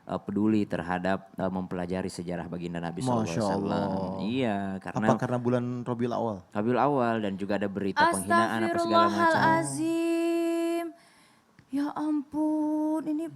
peduli terhadap mempelajari sejarah baginda Nabi Masya SAW. Allah. Iya, Apa karena bulan Rabiul Awal? Rabiul Awal dan juga ada berita penghinaan apa segala macam. Astagfirullahalazim. Ya ampun, ini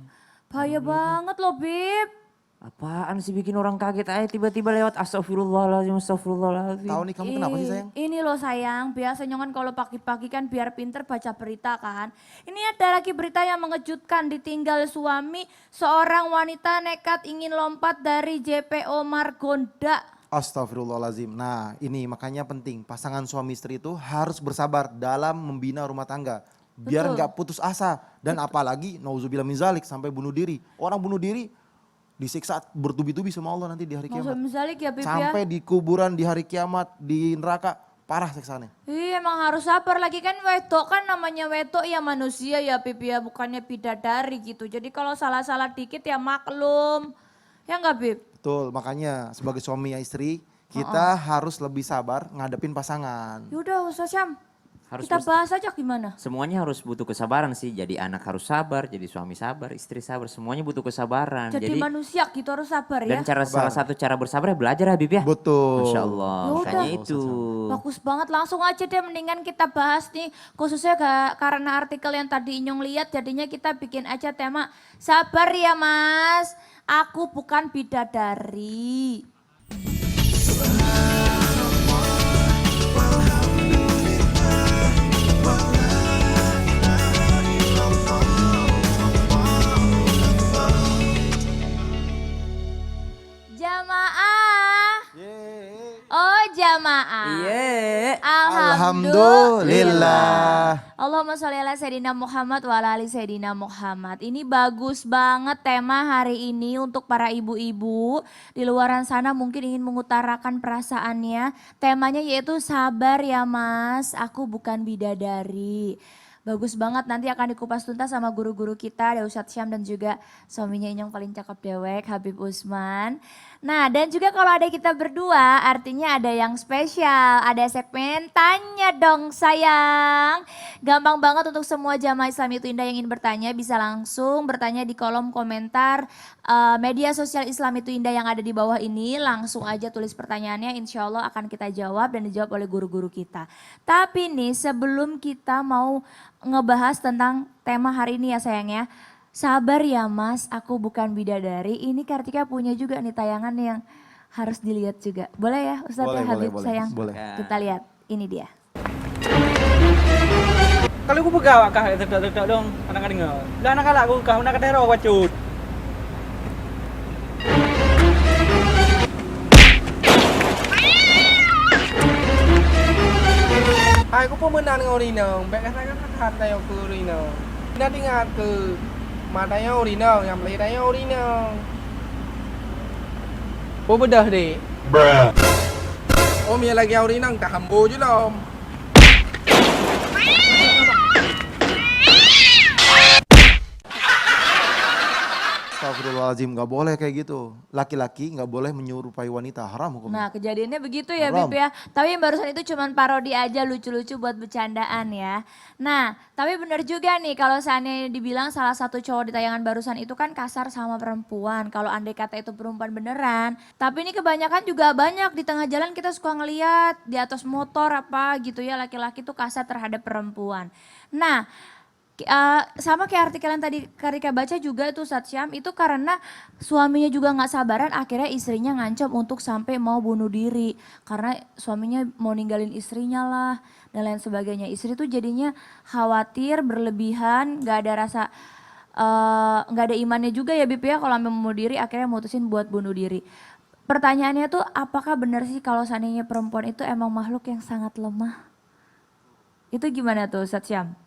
bahaya banget loh, Bib. Apaan sih bikin orang kaget aja tiba-tiba lewat astagfirullahaladzim, astagfirullahaladzim. Tahu nih kamu kenapa sih sayang? Ini loh sayang, biasanya kan kalau pagi-pagi kan biar pinter baca berita kan. Ini ada lagi berita yang mengejutkan, ditinggal suami, seorang wanita nekat ingin lompat dari JPO Margonda. Astagfirullahaladzim. Nah ini makanya penting pasangan suami istri itu harus bersabar dalam membina rumah tangga. Biar nggak putus asa dan apalagi nauzubillah min zalik sampai bunuh diri. Orang bunuh diri disiksa bertubi-tubi sama Allah nanti di hari kiamat. Zalik ya Bib ya. Sampai di kuburan di hari kiamat di neraka parah siksaannya. Iya emang harus sabar lagi kan wedok kan namanya wedok ya manusia ya Bib ya bukannya bidadari gitu. Jadi kalau salah-salah dikit ya maklum. Ya enggak Bib? Betul makanya sebagai suami ya istri kita harus lebih sabar ngadepin pasangan. Yaudah Ustaz Syam Harus kita bahas aja gimana? Semuanya harus butuh kesabaran sih. Jadi anak harus sabar, jadi suami sabar, istri sabar. Semuanya butuh kesabaran. Jadi manusia gitu harus sabar ya. Dan salah satu cara bersabar ya belajar Habib ya. Betul. Masya Allah, makanya itu. Bagus banget langsung aja deh mendingan kita bahas nih. Khususnya karena artikel yang tadi Inyong lihat jadinya kita bikin aja tema sabar ya mas. Aku bukan bidadari. Jamaah. Oh jamaah. Iya. Alhamdulillah. Allahumma sholli ala Sayyidina Muhammad wa ala ali Sayyidina Muhammad. Ini bagus banget tema hari ini untuk para ibu-ibu di luaran sana mungkin ingin mengutarakan perasaannya. Temanya yaitu sabar ya mas, aku bukan bidadari. Bagus banget nanti akan dikupas tuntas sama guru-guru kita ada Ustadz Syam dan juga suaminya yang paling cakep dewek Habib Usman. Nah dan juga kalau ada kita berdua artinya ada yang spesial, ada segmen tanya dong sayang. Gampang banget untuk semua jamaah Islam itu indah yang ingin bertanya bisa langsung bertanya di kolom komentar media sosial Islam itu indah yang ada di bawah ini. Langsung aja tulis pertanyaannya insya Allah akan kita jawab dan dijawab oleh guru-guru kita. Tapi nih sebelum kita mau ngebahas tentang tema hari ini ya sayang ya. Sabar ya mas, aku bukan bidadari. Ini Kartika punya juga nih tayangan yang harus dilihat juga. Boleh ya Ustadz ya Habib sayang? Boleh. Kita lihat, ini dia. Kalau aku pegawa kah tidak dong anak dengar. Lah anak aku kah anak daerah wacut. Aku pemenang orino, baik kata kata yang ke orino. Nanti ngat ke matanya orino, yang belakangnya orino. Oh bedah deh. Bruh. Oh mia lagi orino, tak hambo je lah. Astagfirullahaladzim, gak boleh kayak gitu. Laki-laki gak boleh menyerupai wanita, haram hukumnya. Nah kejadiannya begitu ya Bib ya. Tapi yang barusan itu cuma parodi aja lucu-lucu buat bercandaan ya. Nah tapi benar juga nih kalau seandainya dibilang salah satu cowok di tayangan barusan itu kan kasar sama perempuan. Kalau andai kata itu perempuan beneran. Tapi ini kebanyakan juga banyak di tengah jalan kita suka ngeliat di atas motor apa gitu ya laki-laki tuh kasar terhadap perempuan. Nah sama kayak artikel yang tadi Karika baca juga itu Ustadz Syam itu karena suaminya juga nggak sabaran akhirnya istrinya ngancam untuk sampai mau bunuh diri karena suaminya mau ninggalin istrinya lah dan lain sebagainya. Istri tuh jadinya khawatir berlebihan nggak ada rasa nggak ada imannya juga ya Bib ya kalau sampai mau diri akhirnya mutusin buat bunuh diri. Pertanyaannya tuh apakah benar sih kalau seandainya perempuan itu emang makhluk yang sangat lemah? Itu gimana tuh Ustadz Syam?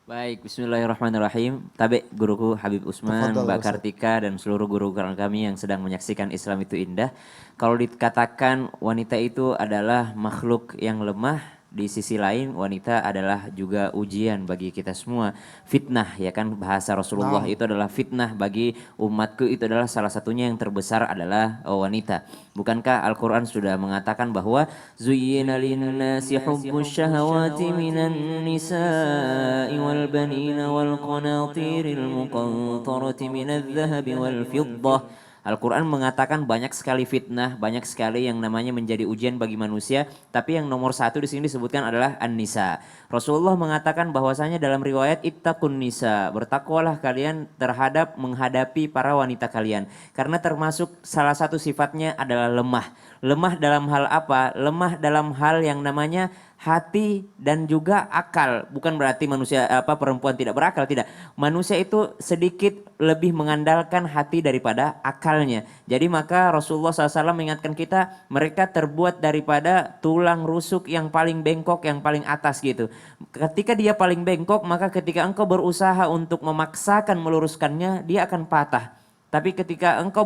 Baik, bismillahirrahmanirrahim. Tabe guruku Habib Usman, Mbak Kartika dan seluruh guru kami yang sedang menyaksikan Islam itu indah. Kalau dikatakan wanita itu adalah makhluk yang lemah, di sisi lain wanita adalah juga ujian bagi kita semua. Fitnah ya kan, bahasa Rasulullah itu adalah fitnah bagi umatku, itu adalah salah satunya yang terbesar adalah wanita. Bukankah Al-Quran sudah mengatakan bahwa zuyyina linnasi hubbus syahawati minan nisa'i wal banina wal qanatiril muqantarati minadh dhahabi wal fiddah. Al-Quran mengatakan banyak sekali fitnah, banyak sekali yang namanya menjadi ujian bagi manusia. Tapi yang nomor satu di sini disebutkan adalah an-nisa. Rasulullah mengatakan bahwasanya dalam riwayat ittaqun nisa, bertakwalah kalian terhadap menghadapi para wanita kalian. Karena termasuk salah satu sifatnya adalah lemah. Lemah dalam hal apa? Lemah dalam hal yang namanya hati dan juga akal. Bukan berarti manusia perempuan tidak berakal, tidak. Manusia itu sedikit lebih mengandalkan hati daripada akalnya. Jadi maka Rasulullah SAW mengingatkan kita, mereka terbuat daripada tulang rusuk yang paling bengkok, yang paling atas gitu. Ketika dia paling bengkok, maka ketika engkau berusaha untuk memaksakan meluruskannya, dia akan patah. Tapi ketika engkau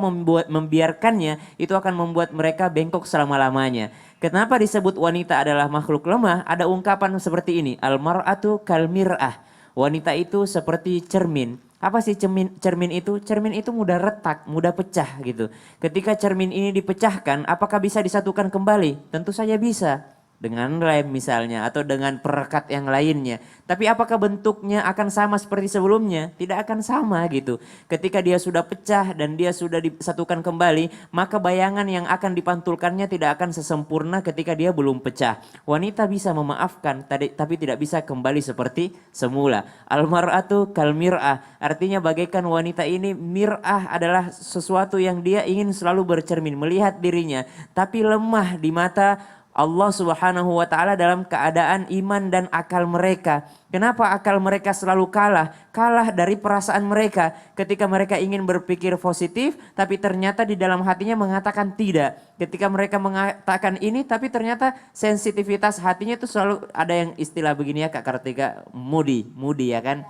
membiarkannya, itu akan membuat mereka bengkok selama-lamanya. Kenapa disebut wanita adalah makhluk lemah? Ada ungkapan seperti ini, al-mar'atu kal mir'ah. Wanita itu seperti cermin. Apa sih cermin itu? Cermin itu mudah retak, mudah pecah gitu. Ketika cermin ini dipecahkan, apakah bisa disatukan kembali? Tentu saja bisa. Dengan lem misalnya atau dengan perekat yang lainnya. Tapi apakah bentuknya akan sama seperti sebelumnya? Tidak akan sama gitu. Ketika dia sudah pecah dan dia sudah disatukan kembali, maka bayangan yang akan dipantulkannya tidak akan sesempurna ketika dia belum pecah. Wanita bisa memaafkan tapi tidak bisa kembali seperti semula. Al-mar'atu kal mir'ah, artinya bagaikan wanita ini, mir'ah adalah sesuatu yang dia ingin selalu bercermin, melihat dirinya, tapi lemah di mata Allah Subhanahu wa taala dalam keadaan iman dan akal mereka. Kenapa akal mereka selalu kalah? Kalah dari perasaan mereka. Ketika mereka ingin berpikir positif, tapi ternyata di dalam hatinya mengatakan tidak. Ketika mereka mengatakan ini, tapi ternyata sensitivitas hatinya itu selalu ada yang istilah begini ya Kak Kartika, moody ya kan?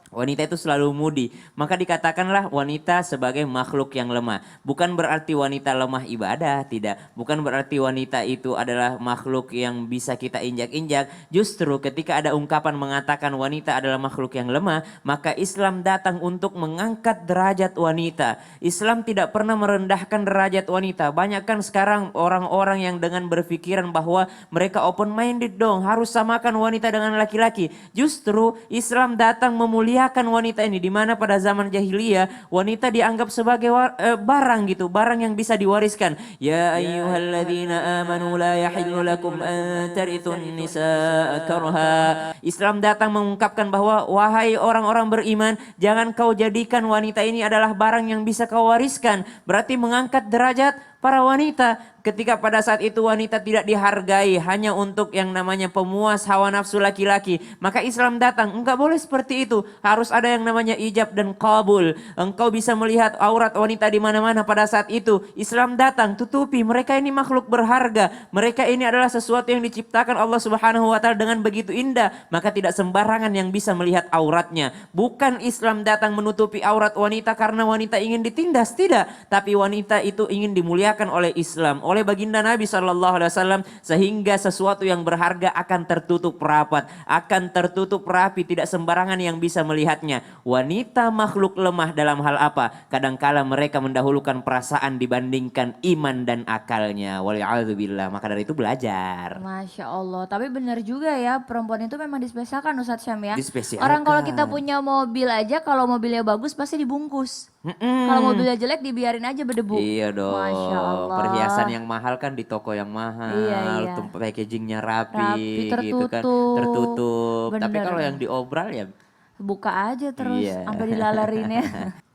Wanita itu selalu moody. Maka dikatakanlah wanita sebagai makhluk yang lemah. Bukan berarti wanita lemah ibadah, tidak. Bukan berarti wanita itu adalah makhluk yang bisa kita injak-injak. Justru ketika ada ungkapan mengatakan wanita adalah makhluk yang lemah, maka Islam datang untuk mengangkat derajat wanita. Islam tidak pernah merendahkan derajat wanita. Banyak kan sekarang orang-orang yang dengan berpikiran bahwa mereka open minded dong, harus samakan wanita dengan laki-laki. Justru Islam datang memuliakan wanita ini, di mana pada zaman jahiliyah wanita dianggap sebagai barang gitu, barang yang bisa diwariskan. Ya ayyuhalladzina amanu la yahillu lakum an tarithun nisaa karha. Islam datang mengungkapkan bahwa wahai orang-orang beriman, jangan kau jadikan wanita ini adalah barang yang bisa kau wariskan. Berarti mengangkat derajat para wanita. Ketika pada saat itu wanita tidak dihargai hanya untuk yang namanya pemuas hawa nafsu laki-laki, maka Islam datang, enggak boleh seperti itu. Harus ada yang namanya ijab dan qabul. Engkau bisa melihat aurat wanita di mana-mana pada saat itu. Islam datang, tutupi, mereka ini makhluk berharga. Mereka ini adalah sesuatu yang diciptakan Allah Subhanahu wa taala dengan begitu indah, maka tidak sembarangan yang bisa melihat auratnya. Bukan Islam datang menutupi aurat wanita karena wanita ingin ditindas, tidak, tapi wanita itu ingin dimuliakan oleh Islam, oleh baginda Nabi SAW, sehingga sesuatu yang berharga akan tertutup rapat, akan tertutup rapi, tidak sembarangan yang bisa melihatnya. Wanita makhluk lemah dalam hal apa? Kadangkala mereka mendahulukan perasaan dibandingkan iman dan akalnya. Waliyahzubillah. Maka dari itu belajar. Masya Allah, tapi benar juga ya, perempuan itu memang dispesialkan Ustadz Syam ya. Dispesialkan. Orang kalau kita punya mobil aja, kalau mobilnya bagus pasti dibungkus. Kalau mobilnya jelek dibiarin aja berdebu. Iya dong. Masya Allah. Perhiasan yang mahal kan di toko yang mahal. Iya. Packagingnya rapi gitu kan. Tertutup. Tertutup. Tapi Bener. kalau yang diobral ya Buka aja terus iya. sampai dilalarinnya.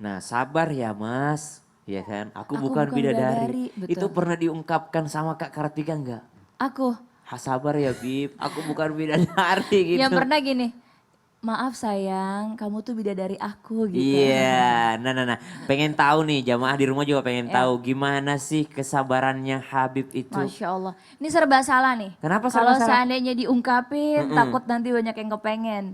Nah sabar ya mas. Ya kan. Aku Aku bukan bukan bidadari. bidadari, betul. Itu pernah diungkapkan sama Kak Kartika enggak? Aku Sabar ya Bib. Aku bukan bidadari gitu. yang pernah gini, maaf sayang, kamu tuh bidadari aku gitu. Iya, nah, pengen tahu nih jamaah di rumah juga pengen Ya. tahu gimana sih kesabarannya Habib itu. Masya Allah. Ini serba salah nih. Kenapa Kalau serba salah? seandainya diungkapin, takut nanti banyak yang kepengen.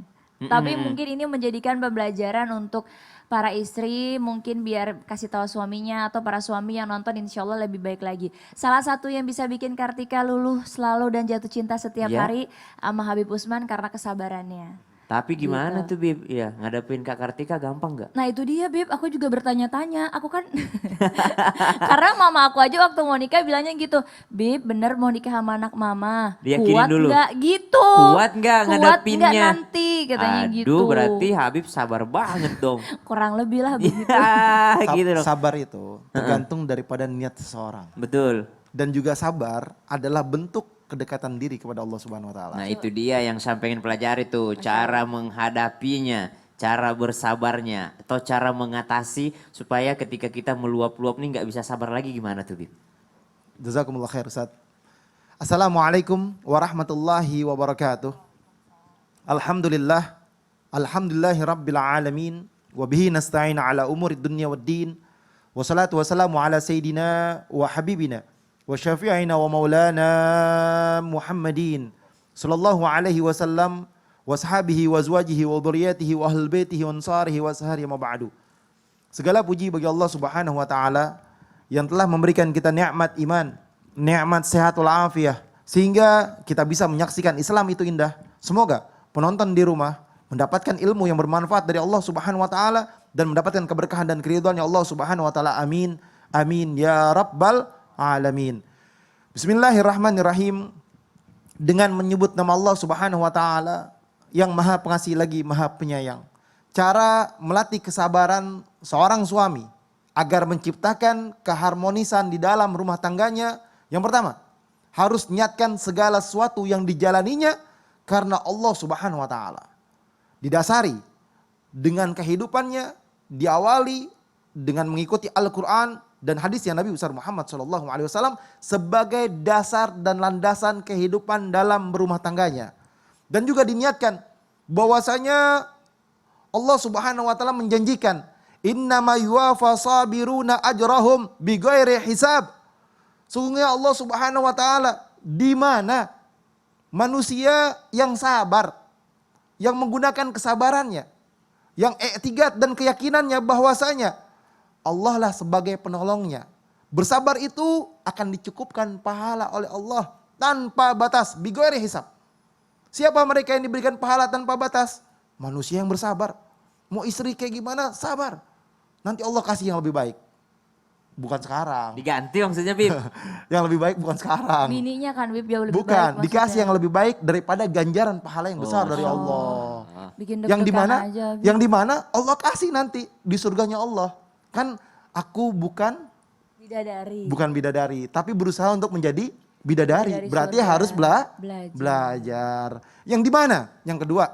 Tapi mungkin ini menjadikan pembelajaran untuk para istri mungkin biar kasih tahu suaminya atau para suami yang nonton insya Allah lebih baik lagi. Salah satu yang bisa bikin Kartika luluh selalu dan jatuh cinta setiap Ya. hari sama Habib Usman karena kesabarannya. Tapi gimana Gitu. tuh Bib? Ya ngadepin Kak Kartika gampang gak? Nah itu dia Bib, aku juga bertanya-tanya. Aku kan, karena mama aku aja waktu mau nikah bilangnya gitu. Bib bener mau nikah sama anak mama, Diyakinin kuat dulu. nggak gitu. Kuat nggak Kuat ngadepinnya? nggak nanti katanya Aduh gitu. berarti Habib sabar banget dong. Kurang lebih lah begitu. Iya gitu dong. Sabar itu tergantung daripada niat seseorang. Betul. Dan juga sabar adalah bentuk kedekatan diri kepada Allah Subhanahu wa taala. Nah itu dia yang saya pengen pelajari tuh. Cara menghadapinya. Cara bersabarnya. Atau cara mengatasi supaya ketika kita meluap-luap nih nggak bisa sabar lagi gimana tuh Bib? Jazakumullah khair Ustaz. Assalamualaikum warahmatullahi wabarakatuh. Alhamdulillah. Alhamdulillahi rabbil alamin. Wabihi nasta'in ala umuri dunya wad din. Wassalatu wassalamu ala sayyidina wa habibina. Wa syafi'ina wa maulana Muhammadin. Sallallahu alaihi wasallam. Wa sahabihi wa azwajihi wa dhurriyyatihi wa ahlul baitihi wa ansarihi wa sahari ma ba'du. Segala puji bagi Allah Subhanahu wa taala yang telah memberikan kita nikmat iman, nikmat sehat wal afiyah sehingga kita bisa menyaksikan Islam itu indah. Semoga penonton di rumah mendapatkan ilmu yang bermanfaat dari Allah Subhanahu wa taala dan mendapatkan keberkahan dan keridhaannya Allah Subhanahu wa taala. Amin. Amin ya rabbal alamin. Bismillahirrahmanirrahim. Dengan menyebut nama Allah Subhanahu wa taala yang Maha Pengasih lagi Maha Penyayang. Cara melatih kesabaran seorang suami agar menciptakan keharmonisan di dalam rumah tangganya. Yang pertama, harus niatkan segala sesuatu yang dijalaninya karena Allah Subhanahu wa taala. Didasari dengan kehidupannya, diawali dengan mengikuti Al-Qur'an dan hadis yang Nabi besar Muhammad SAW sebagai dasar dan landasan kehidupan dalam berumah tangganya. Dan juga diniatkan bahwasanya Allah Subhanahu wa taala menjanjikan innama yuwafa sabiruna ajrahum bighairi hisab. Sungguhnya Allah Subhanahu wa taala di mana manusia yang sabar, yang menggunakan kesabarannya, yang i'tiqad dan keyakinannya bahwasanya Allah lah sebagai penolongnya. Bersabar itu akan dicukupkan pahala oleh Allah tanpa batas, bighairi hisab. Siapa mereka yang diberikan pahala tanpa batas? Manusia yang bersabar. Mau istri kayak gimana? Sabar. Nanti Allah kasih yang lebih baik. Bukan sekarang. Diganti maksudnya Bib? Yang lebih baik bukan sekarang. Bininya kan Bib jauh lebih baik Bukan, maksudnya. dikasih yang lebih baik daripada ganjaran pahala yang besar dari Allah. Bikin Yang deg-degan dimana? aja, Bib. Yang dimana Allah kasih nanti di surganya Allah. Kan aku bukan bidadari, tapi berusaha untuk menjadi bidadari. Bidadari Berarti surga. harus Belajar. belajar. Yang dimana? Yang kedua,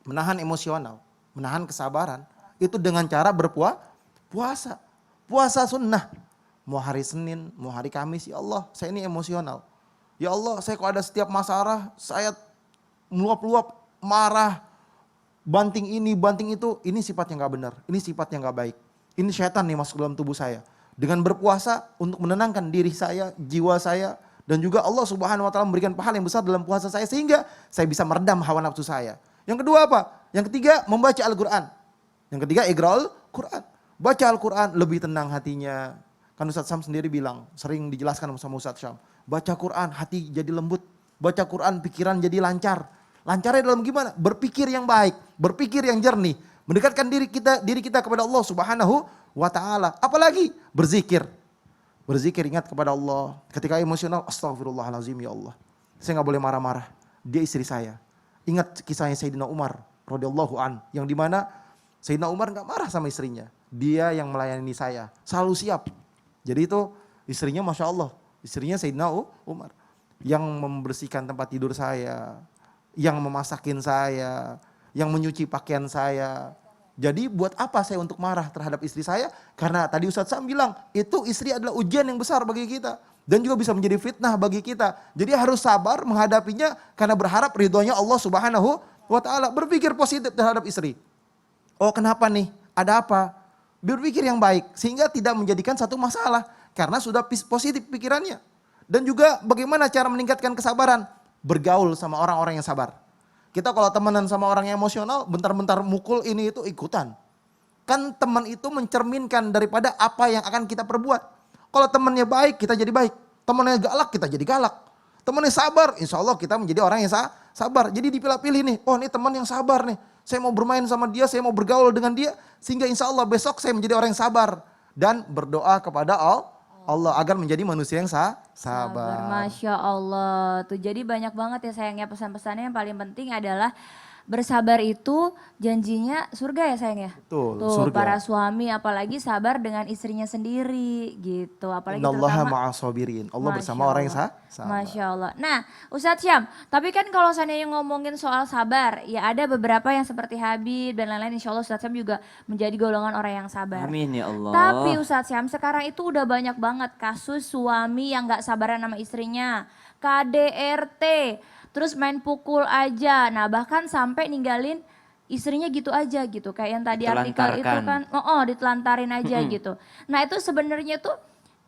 menahan emosional, menahan kesabaran. Itu dengan cara berpuasa. Puasa sunnah. Mau hari Senin, mau hari Kamis, ya Allah saya ini emosional. Ya Allah saya kok ada setiap masalah, saya meluap-luap, marah, banting ini, banting itu. Ini sifat yang gak benar, ini sifat yang gak baik. Ini syaitan nih masuk dalam tubuh saya. Dengan berpuasa untuk menenangkan diri saya, jiwa saya. Dan juga Allah Subhanahu wa taala memberikan pahala yang besar dalam puasa saya. Sehingga saya bisa meredam hawa nafsu saya. Yang kedua apa? Yang ketiga membaca Al-Quran. Yang ketiga igra'ul Quran. Baca Al-Quran lebih tenang hatinya. Kan Ustaz Syam sendiri bilang, sering dijelaskan sama Ustaz Syam. Baca Quran hati jadi lembut. Baca Quran pikiran jadi lancar. Lancarnya dalam gimana? Berpikir yang baik. Berpikir yang jernih. Mendekatkan diri kita kepada Allah Subhanahu wa taala. Apalagi berzikir. Berzikir ingat kepada Allah. Ketika emosional, astagfirullahalazim ya Allah. Saya gak boleh marah-marah. Dia istri saya. Ingat kisahnya Sayyidina Umar radhiyallahu an, yang dimana Sayyidina Umar gak marah sama istrinya. Dia yang melayani saya. Selalu siap. Jadi itu istrinya Masya Allah. Istrinya Sayyidina Umar. Yang membersihkan tempat tidur saya. Yang memasakin saya. Yang menyuci pakaian saya. Jadi buat apa saya untuk marah terhadap istri saya? Karena tadi Ustaz Sam bilang, itu istri adalah ujian yang besar bagi kita. Dan juga bisa menjadi fitnah bagi kita. Jadi harus sabar menghadapinya karena berharap ridhonya Allah Subhanahu wa taala. Berpikir positif terhadap istri. Oh kenapa nih? Ada apa? Berpikir yang baik sehingga tidak menjadikan satu masalah. Karena sudah positif pikirannya. Dan juga bagaimana cara meningkatkan kesabaran? Bergaul sama orang-orang yang sabar. Kita kalau temenan sama orang yang emosional, bentar-bentar mukul ini itu ikutan. Kan teman itu mencerminkan daripada apa yang akan kita perbuat. Kalau temannya baik, kita jadi baik. Temannya galak, kita jadi galak. Temannya sabar, insya Allah kita menjadi orang yang sabar. Jadi dipilah-pilih nih, oh ini teman yang sabar nih. Saya mau bermain sama dia, saya mau bergaul dengan dia. Sehingga insya Allah besok saya menjadi orang yang sabar. Dan berdoa kepada Allah agar menjadi manusia yang sabar. Masya Allah. Tuh jadi banyak banget ya sayangnya pesan-pesannya, yang paling penting adalah bersabar itu janjinya surga ya sayang ya. Betul, Tuh surga. para suami apalagi sabar dengan istrinya sendiri gitu. Apalagi Innallaha terutama ma'asabirin. Allah Masya bersama orang yang Allah. sabar. Masya Allah. Nah Ustadz Syam, tapi kan kalau seandainya ngomongin soal sabar, ya ada beberapa yang seperti Habib dan lain-lain, insya Allah Ustadz Syam juga menjadi golongan orang yang sabar. Amin ya Allah. Tapi Ustadz Syam sekarang itu udah banyak banget kasus suami yang gak sabaran sama istrinya. KDRT, terus main pukul aja. Nah bahkan sampai ninggalin istrinya gitu aja gitu. Kayak yang tadi artikel itu kan, ditelantarin aja gitu. Nah itu sebenarnya tuh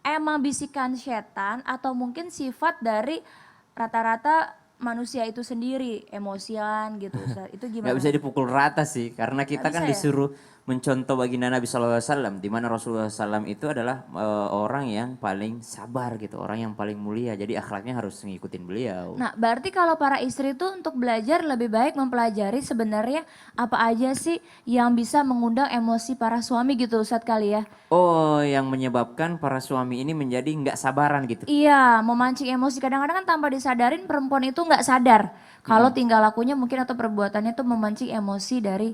emang bisikan setan atau mungkin sifat dari rata-rata manusia itu sendiri, emosian gitu Ustaz. Itu gimana? Gak bisa dipukul rata sih, karena kita kan bisa ya? disuruh mencontoh baginda Nabi SAW, di mana Rasulullah SAW itu adalah orang yang paling sabar gitu, orang yang paling mulia, jadi akhlaknya harus ngikutin beliau. Nah berarti kalau para istri itu untuk belajar lebih baik mempelajari sebenarnya apa aja sih yang bisa mengundang emosi para suami gitu Ustadz kali ya. Oh, yang menyebabkan para suami ini menjadi nggak sabaran gitu. Iya, memancing emosi. Kadang-kadang kan tanpa disadarin perempuan itu nggak sadar kalau tingkah lakunya mungkin atau perbuatannya itu memancing emosi dari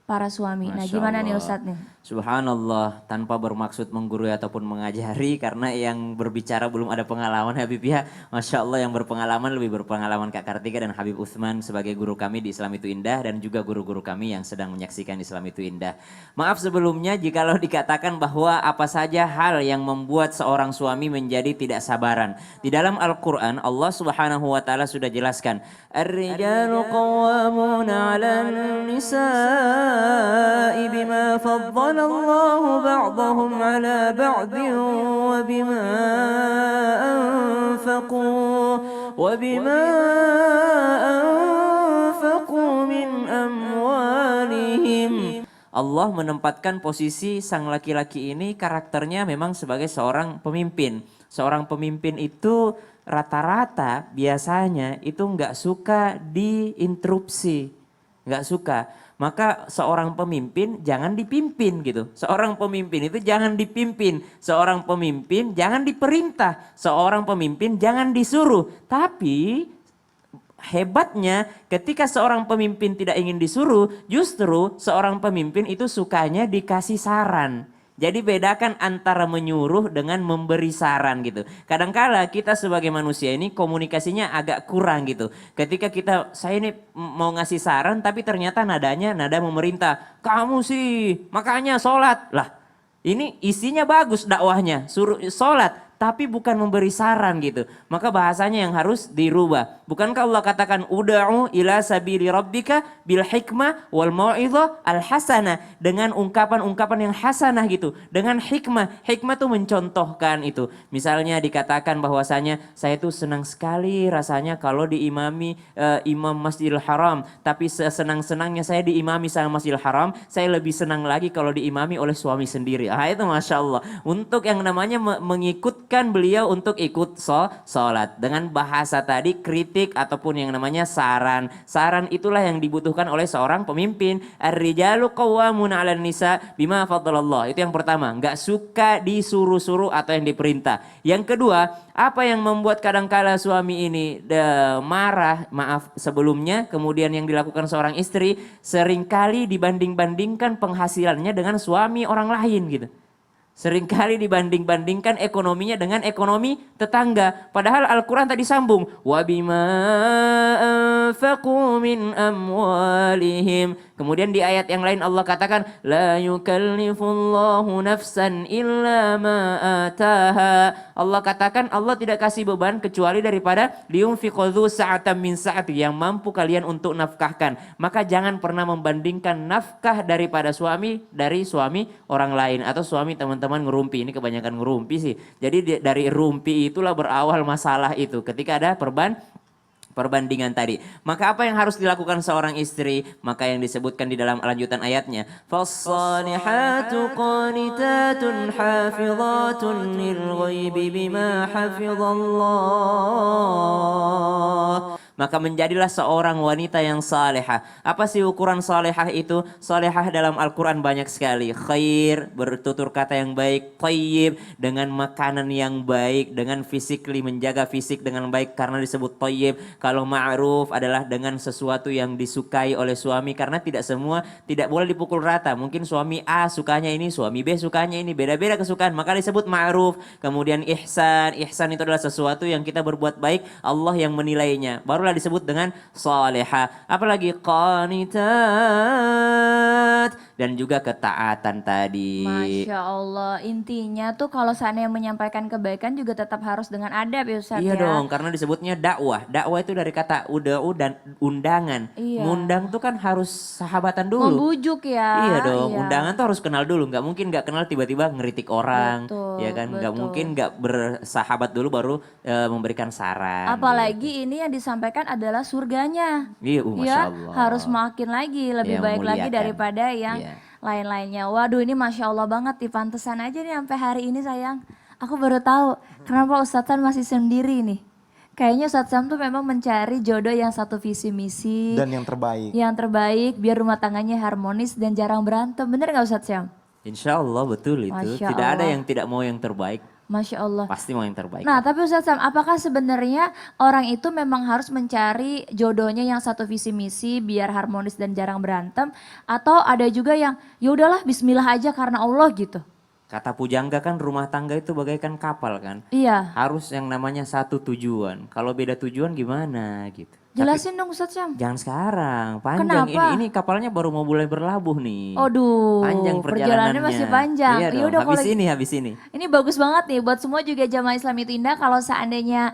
para suami. Nah Masya gimana nih Allah. Ustadz nih? Subhanallah, tanpa bermaksud menggurui ataupun mengajari, karena yang berbicara belum ada pengalaman Habib ya. Masya Allah, yang berpengalaman lebih berpengalaman Kak Kartika dan Habib Utsman sebagai guru kami di Islam Itu Indah, dan juga guru-guru kami yang sedang menyaksikan Islam Itu Indah. Maaf sebelumnya jikalau dikatakan bahwa apa saja hal yang membuat seorang suami menjadi tidak sabaran. Di dalam Al-Quran Allah Subhanahu wa Ta'ala sudah jelaskan, Ar-rijalu qawwamuna 'alan nisa'i bima faddala الله بعضهم على بعض وبما أنفقوا من أموالهم. Allah menempatkan posisi sang laki-laki ini karakternya memang sebagai seorang pemimpin. Seorang pemimpin itu rata-rata biasanya itu nggak suka diinterupsi, nggak suka. Maka seorang pemimpin jangan dipimpin gitu. Seorang pemimpin itu jangan dipimpin. Seorang pemimpin jangan diperintah. Seorang pemimpin jangan disuruh. Tapi hebatnya ketika seorang pemimpin tidak ingin disuruh, justru seorang pemimpin itu sukanya dikasih saran. Jadi bedakan antara menyuruh dengan memberi saran gitu. Kadangkala kita sebagai manusia ini komunikasinya agak kurang gitu. Ketika saya ini mau ngasih saran tapi ternyata nadanya nada memerintah. Kamu sih makanya sholat. Lah ini isinya bagus dakwahnya, suruh sholat. Tapi bukan memberi saran gitu. Maka bahasanya yang harus dirubah. Bukankah Allah katakan uda'u ila sabili rabbika bil hikmah wal mau'izah al hasanah, dengan ungkapan-ungkapan yang hasanah gitu, dengan hikmah. Hikmah tuh mencontohkan itu. Misalnya dikatakan bahwasanya saya tuh senang sekali rasanya kalau diimami imam Masjidil Haram, tapi senang-senangnya saya diimami sama Masjidil Haram, saya lebih senang lagi kalau diimami oleh suami sendiri. Itu Masya Allah. Untuk yang namanya mengikut beliau untuk ikut sholat dengan bahasa tadi kritik ataupun yang namanya saran. Saran itulah yang dibutuhkan oleh seorang pemimpin. Ar-rijalu qawwamuna 'alan nisa bima faddalallah. Itu yang pertama, nggak suka disuruh-suruh atau yang diperintah. Yang kedua, apa yang membuat kadangkala suami ini marah, maaf sebelumnya, kemudian yang dilakukan seorang istri seringkali dibanding-bandingkan penghasilannya dengan suami orang lain gitu. Seringkali dibanding-bandingkan ekonominya dengan ekonomi tetangga. Padahal Al-Quran tadi sambung. وَبِمَا أَنفَقُوا مِنْ أَمْوَالِهِمْ. Kemudian di ayat yang lain Allah katakan. لَا يُكَلِّفُ اللَّهُ نَفْسًا إِلَّا مَا آتَاهَا. Allah katakan Allah tidak kasih beban kecuali daripada لِيُنْفِقُ ذُو سَعَةً مِنْ سَعَةٍ, yang mampu kalian untuk nafkahkan. Maka jangan pernah membandingkan nafkah daripada suami dari suami orang lain atau suami teman-teman ngerumpi. Ini kebanyakan ngerumpi sih. Jadi dari rumpi itulah berawal masalah itu. Ketika ada perbandingan tadi. Maka apa yang harus dilakukan seorang istri? Maka yang disebutkan di dalam lanjutan ayatnya. Fassalihatu qanitatun hafizatun lil ghaibi bima hafizallah. Maka menjadilah seorang wanita yang salehah. Apa sih ukuran salehah itu? Salehah dalam Al-Quran banyak sekali. Khair, bertutur kata yang baik. Thayyib, dengan makanan yang baik. Dengan physically, menjaga fisik dengan baik karena disebut thayyib. Kalau ma'ruf adalah dengan sesuatu yang disukai oleh suami. Karena tidak semua, tidak boleh dipukul rata. Mungkin suami A sukanya ini, suami B sukanya ini. Beda-beda kesukaan, maka disebut ma'ruf. Kemudian ihsan. Ihsan itu adalah sesuatu yang kita berbuat baik, Allah yang menilainya. Barulah disebut dengan salihah. Apalagi qanitat, dan juga ketaatan tadi. Masya Allah, intinya tuh kalau seandainya menyampaikan kebaikan juga tetap harus dengan adab ya Ustadz Iya ya. dong, karena disebutnya dakwah. Dakwah itu dari kata uda'u dan undangan. Iya. Ngundang tuh kan harus sahabatan dulu. Membujuk ya. Iya dong, iya. undangan tuh harus kenal dulu. Nggak mungkin nggak kenal tiba-tiba ngeritik orang. Betul, Ya kan, nggak betul. mungkin nggak bersahabat dulu baru memberikan saran. Apalagi ini yang disampaikan adalah surganya. Iya, Masya Ya, Allah. harus makin lagi, lebih Iya, baik lagi memuliakan. daripada yang Iya. lain-lainnya. Waduh ini Masya Allah banget nih, pantesan aja nih sampai hari ini sayang. Aku baru tahu kenapa Ustadz Sam masih sendiri nih. Kayaknya Ustadz Sam tuh memang mencari jodoh yang satu visi misi. Dan yang terbaik. Yang terbaik biar rumah tangganya harmonis dan jarang berantem. Bener gak Ustadz Sam? Insya Allah betul itu. Masya Tidak ada Allah. yang tidak mau yang terbaik. Masya Allah. Pasti mau yang terbaik. Nah, tapi Ustadz Sam, apakah sebenarnya orang itu memang harus mencari jodohnya yang satu visi misi biar harmonis dan jarang berantem, atau ada juga yang ya udahlah Bismillah aja karena Allah gitu? Kata pujangga kan rumah tangga itu bagaikan kapal kan. Iya. Harus yang namanya satu tujuan. Kalau beda tujuan gimana gitu. Jelasin dong Ustadz Sam. Jangan sekarang, panjang. Kenapa? Ini kapalnya baru mau mulai berlabuh nih. Aduh, Panjang perjalanannya masih panjang. Iya dong, Yaudah, habis kalau- ini, habis ini. Ini bagus banget nih buat semua juga jamaah Islam itu Indah, kalau seandainya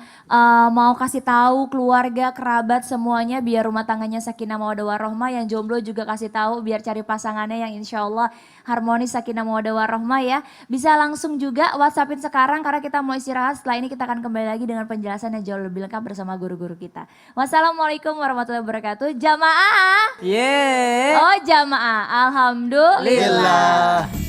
mau kasih tahu keluarga, kerabat semuanya biar rumah tangganya sakinah mawaddah warahmah, yang jomblo juga kasih tahu biar cari pasangannya yang insya Allah harmonis sakinah mawaddah warahmah ya. Bisa langsung juga WhatsAppin sekarang karena kita mau istirahat, setelah ini kita akan kembali lagi dengan penjelasan yang jauh lebih lengkap bersama guru-guru kita. Wassalamualaikum warahmatullahi wabarakatuh. Jamaah. Yeay. Oh jamaah, alhamdulillah. Lillah.